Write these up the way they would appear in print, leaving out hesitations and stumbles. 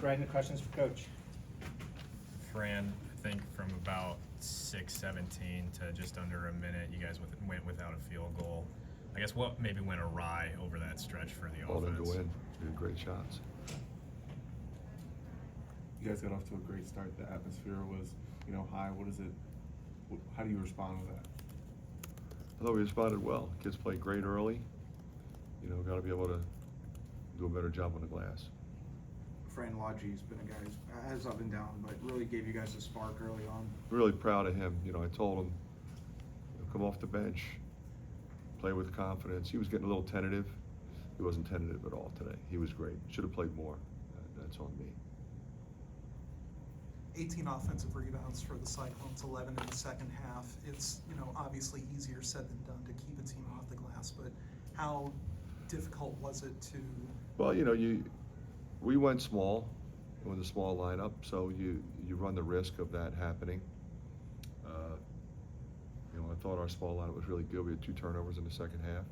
Brad, any questions for Coach? Fran, I think from about 6:17 to just under a minute, you guys went without a field goal. I guess what maybe went awry over that stretch for the All offense? didn't go in. We had great shots. You guys got off to a great start. The atmosphere was, high. How do you respond to that? I thought we responded well. Kids played great early. Got to be able to do a better job on the glass. Fran Lodge's been a guy who has up and down, but really gave you guys a spark early on. Really proud of him. I told him, come off the bench, play with confidence. He was getting a little tentative. He wasn't tentative at all today. He was great. Should have played more. That's on me. 18 offensive rebounds for the Cyclones, 11 in the second half. It's, obviously easier said than done to keep a team off the glass, but how difficult was it to? Well, we went small. It was a small lineup, so you run the risk of that happening. I thought our small lineup was really good. We had 2 turnovers in the second half.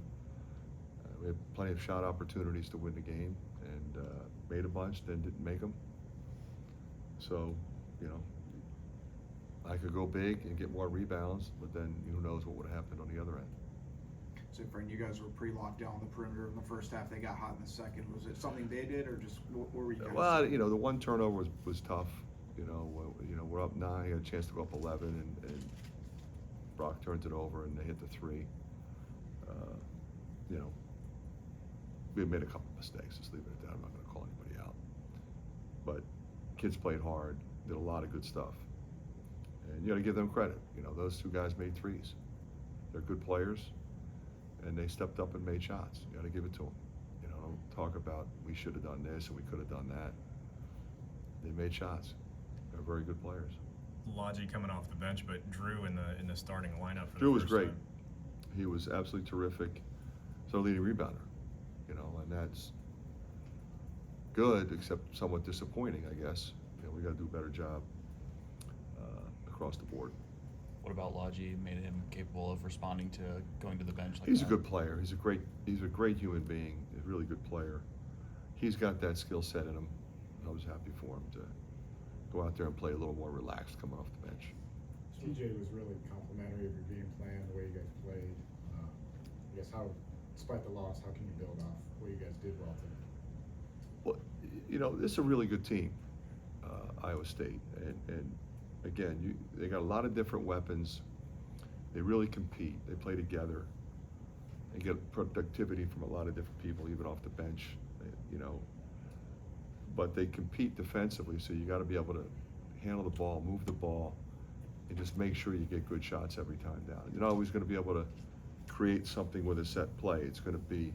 We had plenty of shot opportunities to win the game, and made a bunch, then didn't make them. So, I could go big and get more rebounds, but then who knows what would have happened on the other end. So, Fran, you guys were pretty locked down on the perimeter in the first half. They got hot in the second. Was it something they did, or just what were you guys? Well, the one turnover was tough. We're up 9, he had a chance to go up 11, and Brock turns it over, and they hit the 3. We had made a couple mistakes. Just leave it at that. I'm not going to call anybody out. But kids played hard, did a lot of good stuff, and you got to give them credit. Those 2 guys made 3s. They're good players, and they stepped up and made shots. You got to give it to them. Don't talk about we should have done this and we could have done that. They made shots. They're very good players. Lodge coming off the bench, but Drew in the starting lineup. For Drew the was first great. time. He was absolutely terrific. So leading rebounder, and that's good, except somewhat disappointing, I guess. We got to do a better job across the board. What about Lodge made him capable of responding to going to the bench like He's that? a good player. He's a great human being. He's a really good player. He's got that skill set in him. I was happy for him to go out there and play a little more relaxed coming off the bench. TJ was really complimentary of your game plan, the way you guys played. I guess despite the loss, how can you build off what you guys did well today? Well, this is a really good team, Iowa State, and again, they got a lot of different weapons. They really compete. They play together. They get productivity from a lot of different people, even off the bench, But they compete defensively, so you got to be able to handle the ball, move the ball, and just make sure you get good shots every time down. You're not always going to be able to create something with a set play. It's going to be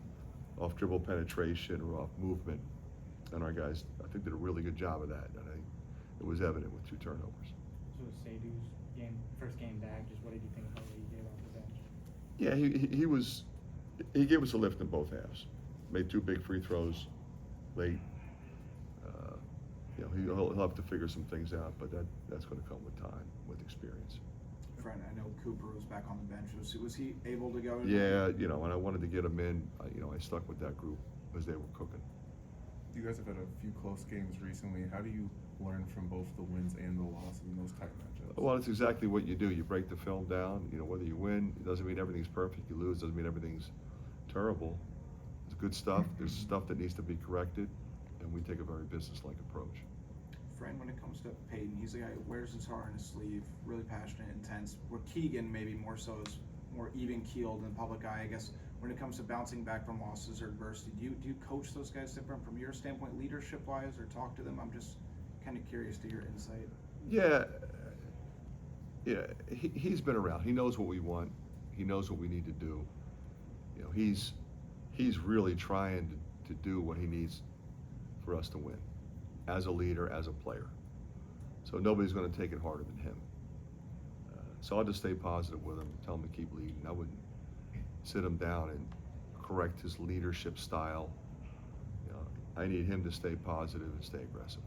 off dribble penetration or off movement. And our guys, I think, did a really good job of that. And I think it was evident with 2 turnovers. So Sadhu's first game back, just what did you think about what he did off the bench? Yeah, he gave us a lift in both halves. Made 2 big free throws late. He'll have to figure some things out, but that's going to come with time, with experience. Fran, I know Cooper was back on the bench. Was he able to go? Yeah, and I wanted to get him in. I stuck with that group as they were cooking. You guys have had a few close games recently. How do you learn from both the wins and the losses in those tight matchups? Well, it's exactly what you do. You break the film down. Whether you win, it doesn't mean everything's perfect. You lose, doesn't mean everything's terrible. It's good stuff. There's stuff that needs to be corrected, and we take a very business-like approach. Fran, when it comes to Peyton, he's a guy who wears his heart on his sleeve, really passionate, intense. Where Keegan maybe more so is more even-keeled in the public eye, I guess. When it comes to bouncing back from losses or adversity, do you coach those guys different from your standpoint, leadership-wise, or talk to them? I'm just kind of curious to your insight. Yeah, he's been around. He knows what we want. He knows what we need to do. He's really trying to do what he needs for us to win, as a leader, as a player. So nobody's going to take it harder than him. So I'll just stay positive with him, tell him to keep leading. I wouldn't sit him down and correct his leadership style. I need him to stay positive and stay aggressive.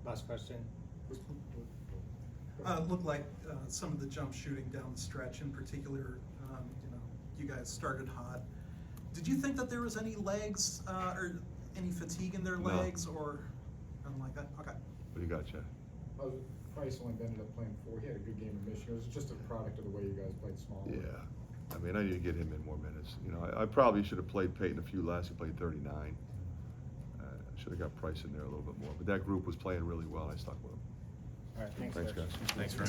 Last question. Looked like some of the jump shooting down the stretch in particular, you guys started hot. Did you think that there was any legs or any fatigue in their legs? Or Nothing like that? Okay. What do you got, Chad? Price only ended up playing 4. He had a good game in Michigan. It was just a product of the way you guys played smaller. Yeah. I mean, I need to get him in more minutes. You know, I probably should have played Peyton a few less. He played 39. Should have got Price in there a little bit more. But that group was playing really well. I stuck with him. All right, thanks, Thanks, Coach. guys. Thanks, Fran.